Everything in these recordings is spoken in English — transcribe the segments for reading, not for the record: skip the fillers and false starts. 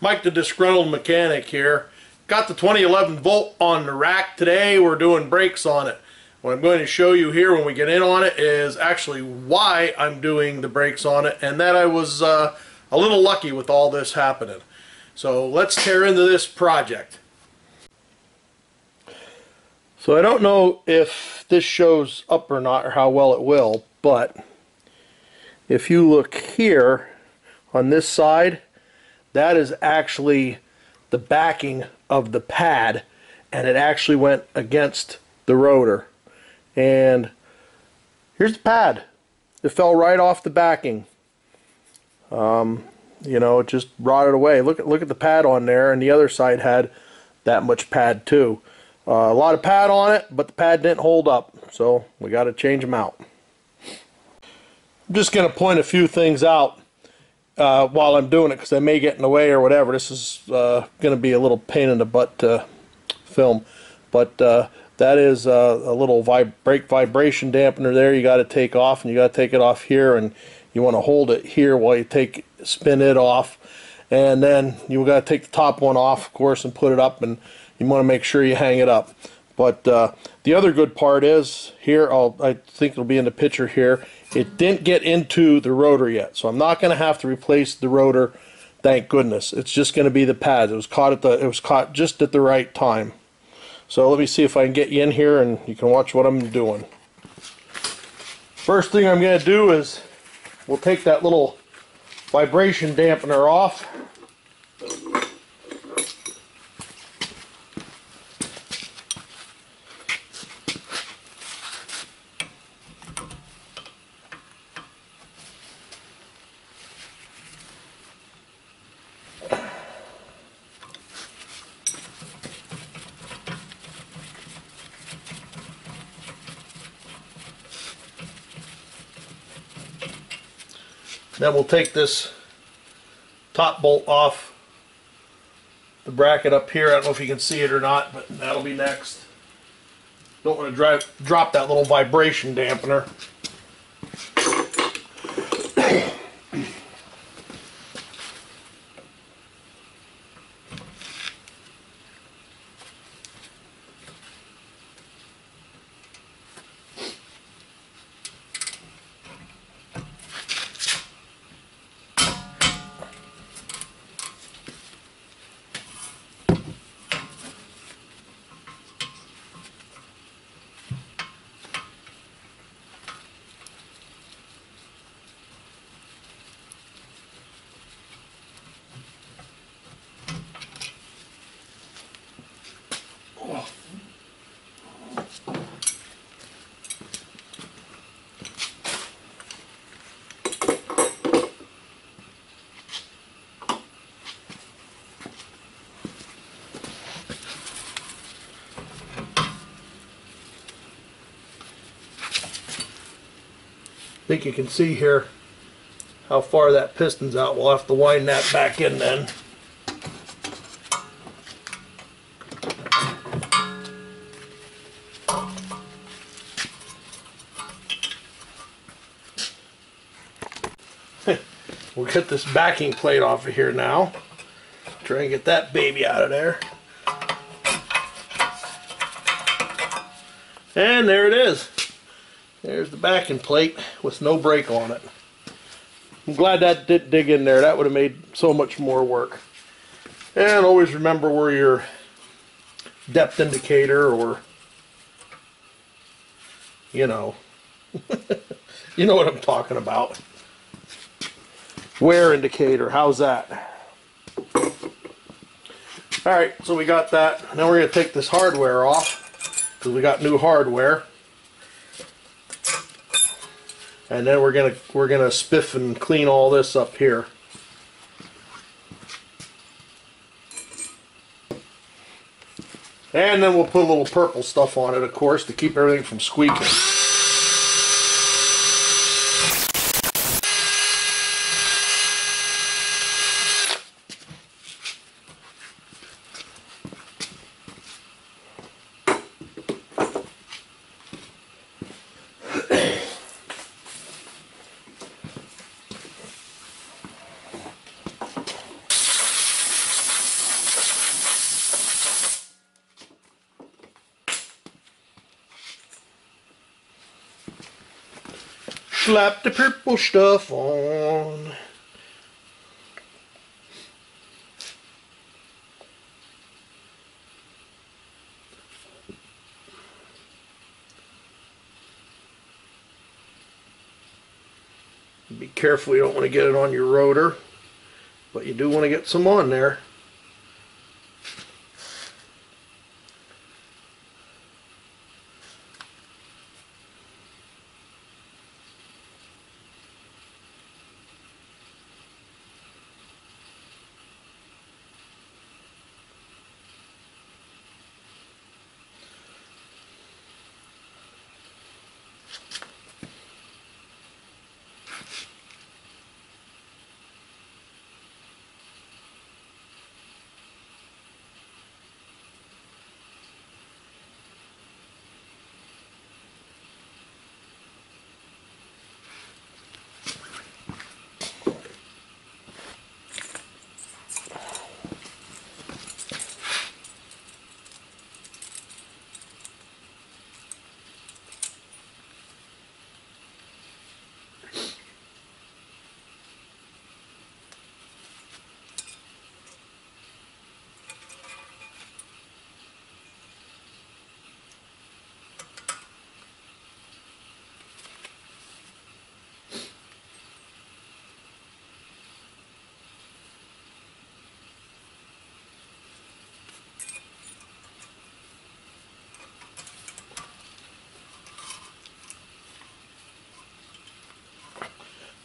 Mike the Disgruntled Mechanic here. Got the 2011 Volt on the rack today. We're doing brakes on it. What I'm going to show you here when we get in on it is actually why I'm doing the brakes on it, and that I was a little lucky with all this happening. So let's tear into this project. So I don't know if this shows up or not, or how well it will, but if you look here on this side, that is actually the backing of the pad, and it actually went against the rotor. And here's the pad. It fell right off the backing. You know, it just rotted away. Look at the pad on there, and the other side had that much pad too. A lot of pad on it, but the pad didn't hold up, so we got to change them out. I'm just going to point a few things out while I'm doing it, because they may get in the way or whatever. This is going to be a little pain in the butt to film, but that is a little brake vibration dampener there. You got to take off, and you got to take it off here, and you want to hold it here while you spin it off, and then you got to take the top one off, of course, and put it up, and you want to make sure you hang it up. But the other good part is here, I think it'll be in the picture here, it didn't get into the rotor yet, so I'm not going to have to replace the rotor, thank goodness. It's just going to be the pads. It was caught just at the right time. So let me see if I can get you in here and you can watch what I'm doing. First thing I'm going to do is we'll take that little vibration dampener off. Then we'll take this top bolt off the bracket up here. I don't know if you can see it or not, but that'll be next. Don't want to drop that little vibration dampener. I think you can see here how far that piston's out. We'll have to wind that back in then. We'll get this backing plate off of here now. Try and get that baby out of there. And there it is. There's the backing plate with no brake on it. I'm glad that didn't dig in there. That would have made so much more work. And always remember where your depth indicator, or, you know, you know what I'm talking about. Wear indicator, how's that? Alright, so we got that. Now we're going to take this hardware off, because we got new hardware. And then we're gonna spiff and clean all this up here. And then we'll put a little purple stuff on it, of course, to keep everything from squeaking. Slap the purple stuff on. Be careful, you don't want to get it on your rotor, but you do want to get some on there.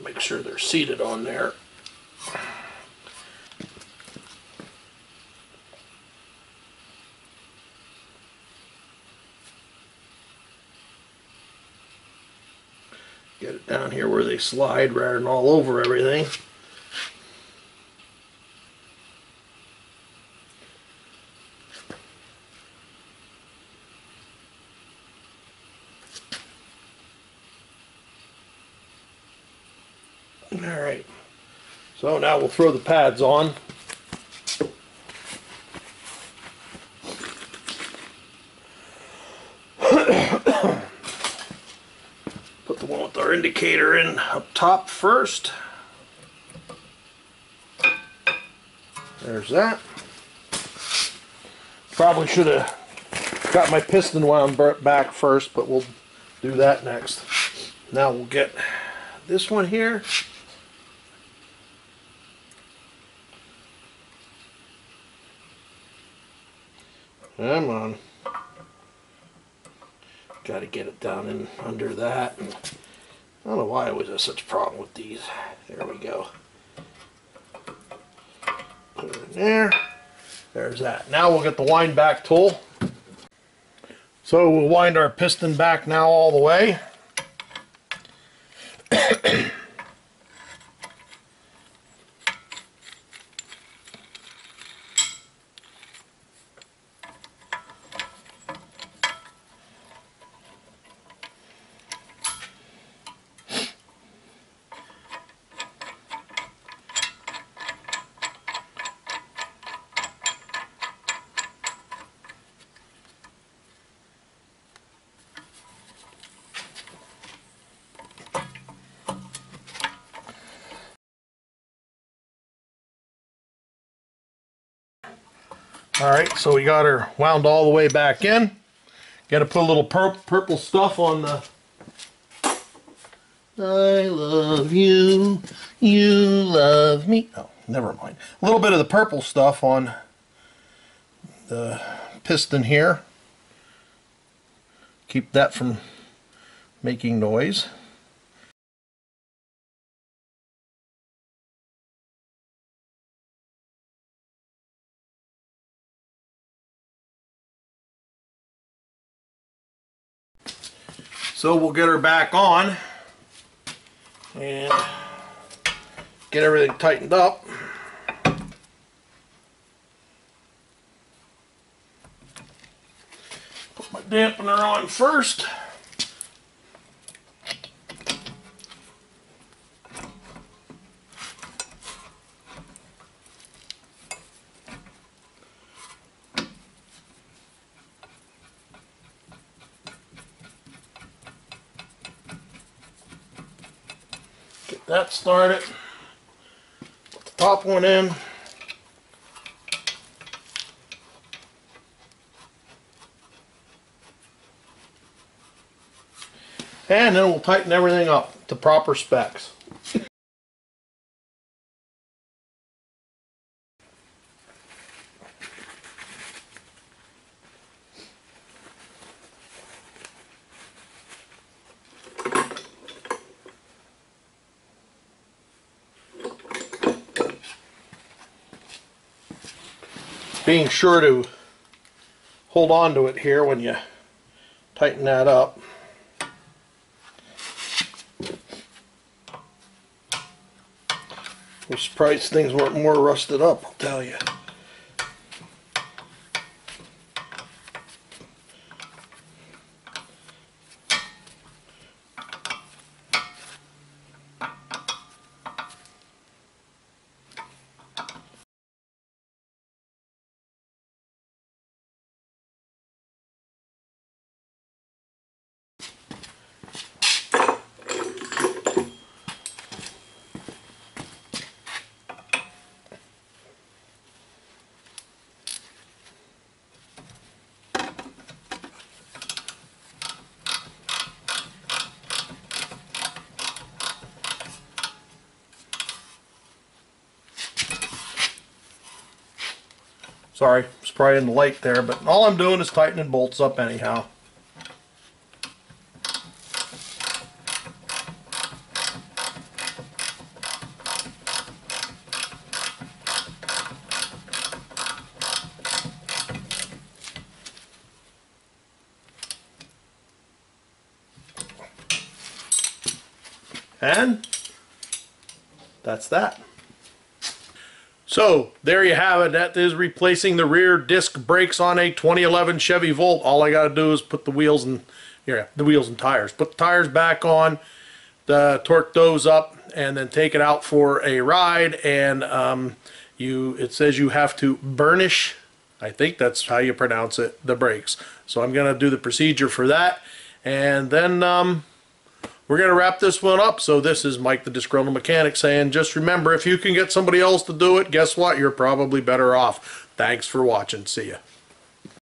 Make sure they're seated on there. Get it down here where they slide rather than all over everything. Alright, so now we'll throw the pads on. Put the one with our indicator in up top first. There's that. Probably should have got my piston wound back first, but we'll do that next. Now we'll get this one here. Come on. Got to get it down in under that. I don't know why I always have such a problem with these. There we go. Put it in there. There's that. Now we'll get the wind back tool. So we'll wind our piston back now all the way. Alright, so we got her wound all the way back in. Got to put a little purple stuff on the I love you, you love me. Oh, never mind. A little bit of the purple stuff on the piston here. Keep that from making noise. So we'll get her back on and get everything tightened up. Put my dampener on first. that started. Put the top one in. And then we'll tighten everything up to proper specs. Being sure to hold on to it here when you tighten that up. I'm surprised things weren't more rusted up, I'll tell you. Sorry, it's probably in the light there, but all I'm doing is tightening bolts up anyhow. And that's that. So there you have it. That is replacing the rear disc brakes on a 2011 Chevy Volt. All I got to do is put the wheels and tires. Put the tires back on, torque those up, and then take it out for a ride. And it says you have to burnish, I think that's how you pronounce it, the brakes. So I'm going to do the procedure for that, and then we're going to wrap this one up. So this is Mike the Disgruntled Mechanic saying, just remember, if you can get somebody else to do it, guess what? You're probably better off. Thanks for watching. See ya.